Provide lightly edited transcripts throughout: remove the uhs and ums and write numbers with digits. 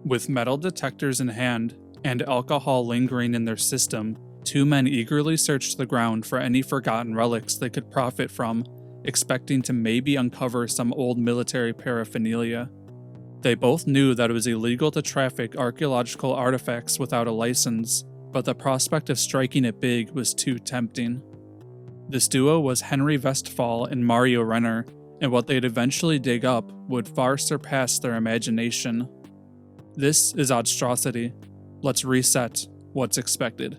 With metal detectors in hand and alcohol lingering in their system, two men eagerly searched the ground for any forgotten relics they could profit from, expecting to maybe uncover some old military paraphernalia. They both knew that it was illegal to traffic archaeological artifacts without a license, but the prospect of striking it big was too tempting. This duo was Henry Westphal and Mario Renner, and what they'd eventually dig up would far surpass their imagination. This is Oddstrosity. Let's reset what's expected.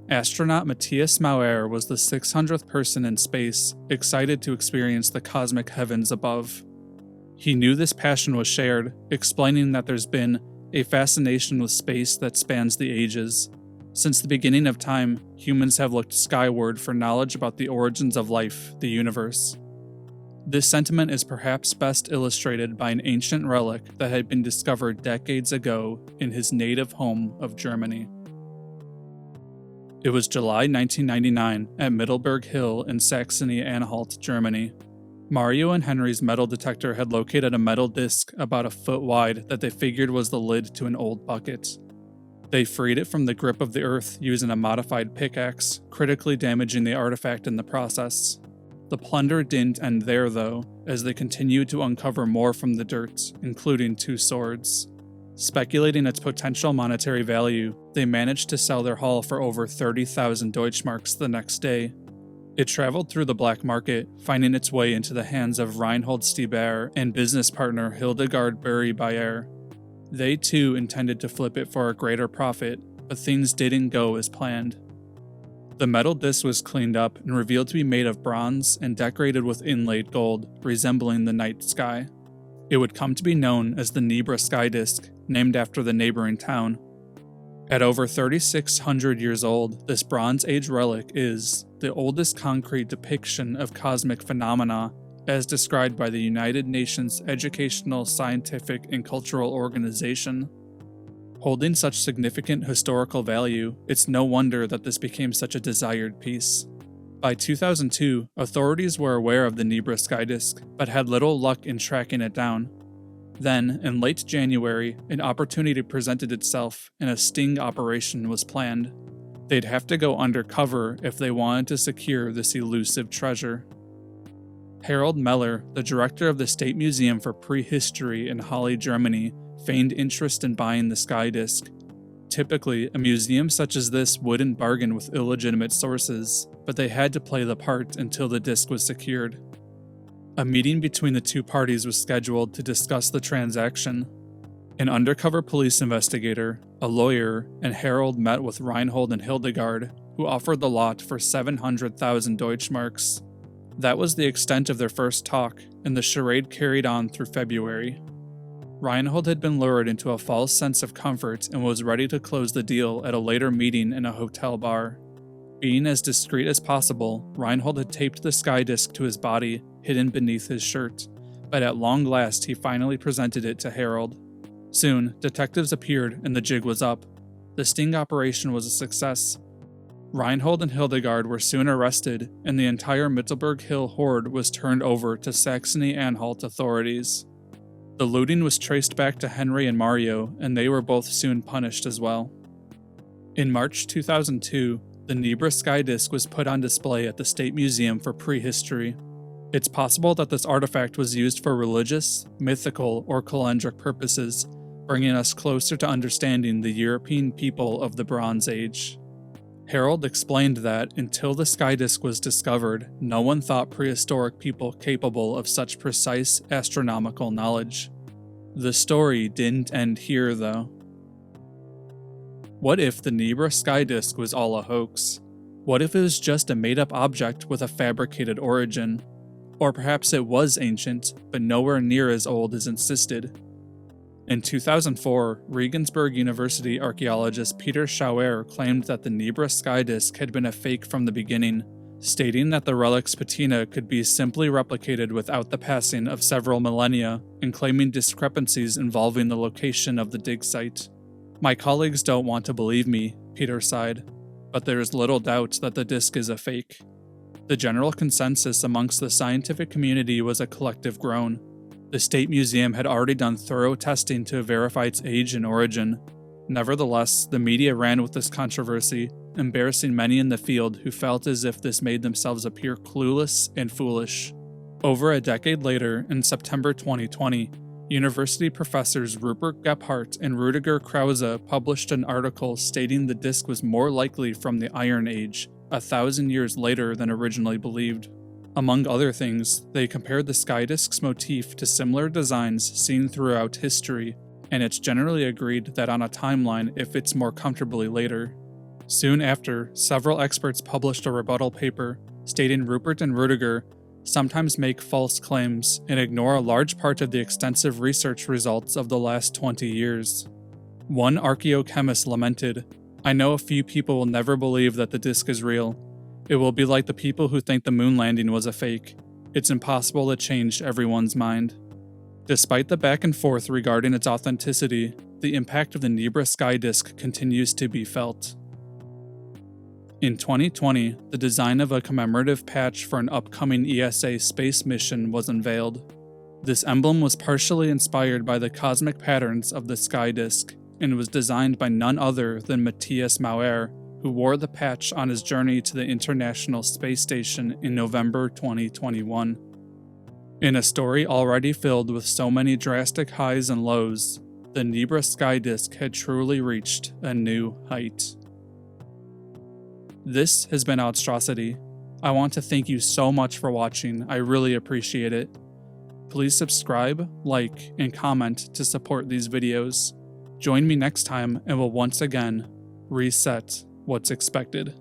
Astronaut Matthias Maurer was the 600th person in space, excited to experience the cosmic heavens above. He knew this passion was shared, explaining that there's been a fascination with space that spans the ages. Since the beginning of time, humans have looked skyward for knowledge about the origins of life, the universe. This sentiment is perhaps best illustrated by an ancient relic that had been discovered decades ago in his native home of Germany. It was July 1999 at Mittelberg Hill in Saxony-Anhalt, Germany. Mario and Henry's metal detector had located a metal disc about a foot wide that they figured was the lid to an old bucket. They freed it from the grip of the earth using a modified pickaxe, critically damaging the artifact in the process. The plunder didn't end there, though, as they continued to uncover more from the dirt, including two swords. Speculating its potential monetary value, they managed to sell their haul for over 30,000 Deutschmarks the next day. It traveled through the black market, finding its way into the hands of Reinhold Stieber and business partner Hildegard Burri-Bayer. They too intended to flip it for a greater profit, but things didn't go as planned. The metal disc was cleaned up and revealed to be made of bronze and decorated with inlaid gold, resembling the night sky. It would come to be known as the Nebra Sky Disc, named after the neighboring town. At over 3,600 years old, this Bronze Age relic is the oldest concrete depiction of cosmic phenomena, as described by the United Nations Educational, Scientific, and Cultural Organization. Holding such significant historical value, it's no wonder that this became such a desired piece. By 2002, authorities were aware of the Nebra Sky Disc, but had little luck in tracking it down. Then, in late January, an opportunity presented itself and a sting operation was planned. They'd have to go undercover if they wanted to secure this elusive treasure. Harold Meller, the director of the State Museum for Prehistory in Halle, Germany, feigned interest in buying the Sky Disc. Typically, a museum such as this wouldn't bargain with illegitimate sources, but they had to play the part until the disc was secured. A meeting between the two parties was scheduled to discuss the transaction. An undercover police investigator, a lawyer, and Harold met with Reinhold and Hildegard, who offered the lot for 700,000 Deutschmarks. That was the extent of their first talk, and the charade carried on through February. Reinhold had been lured into a false sense of comfort and was ready to close the deal at a later meeting in a hotel bar. Being as discreet as possible, Reinhold had taped the Sky Disc to his body, hidden beneath his shirt, but at long last he finally presented it to Harold. Soon, detectives appeared and the jig was up. The sting operation was a success. Reinhold and Hildegard were soon arrested, and the entire Mittelberg Hill hoard was turned over to Saxony-Anhalt authorities. The looting was traced back to Henry and Mario, and they were both soon punished as well. In March 2002, the Nebra Sky Disc was put on display at the State Museum for Prehistory. It's possible that this artifact was used for religious, mythical, or calendric purposes, bringing us closer to understanding the European people of the Bronze Age. Harold explained that, until the Sky Disc was discovered, no one thought prehistoric people capable of such precise astronomical knowledge. The story didn't end here, though. What if the Nebra Sky Disc was all a hoax? What if it was just a made-up object with a fabricated origin? Or perhaps it was ancient, but nowhere near as old as insisted. In 2004, Regensburg University archaeologist Peter Schauer claimed that the Nebra Sky Disc had been a fake from the beginning, stating that the relic's patina could be simply replicated without the passing of several millennia, and claiming discrepancies involving the location of the dig site. "My colleagues don't want to believe me," Peter sighed, "but there is little doubt that the disc is a fake." The general consensus amongst the scientific community was a collective groan. The State Museum had already done thorough testing to verify its age and origin. Nevertheless, the media ran with this controversy, embarrassing many in the field who felt as if this made themselves appear clueless and foolish. Over a decade later, in September 2020, university professors Rupert Gebhardt and Rüdiger Krause published an article stating the disk was more likely from the Iron Age, 1,000 years later than originally believed. Among other things, they compared the sky disk's motif to similar designs seen throughout history, and it's generally agreed that on a timeline it fits more comfortably later. Soon after, several experts published a rebuttal paper stating Rupert and Rüdiger sometimes make false claims and ignore a large part of the extensive research results of the last 20 years. One archaeochemist lamented, "I know a few people will never believe that the disk is real. It will be like the people who think the moon landing was a fake. It's impossible to change everyone's mind." Despite the back and forth regarding its authenticity, the impact of the Nebra Sky Disc continues to be felt. In 2020, the design of a commemorative patch for an upcoming ESA space mission was unveiled. This emblem was partially inspired by the cosmic patterns of the sky disk and was designed by none other than Matthias Maurer, who wore the patch on his journey to the International Space Station in November 2021. In a story already filled with so many drastic highs and lows, the Nebra Sky Disc had truly reached a new height. This has been Oddstrosity. I want to thank you so much for watching, I really appreciate it. Please subscribe, like, and comment to support these videos. Join me next time and we'll once again reset what's expected.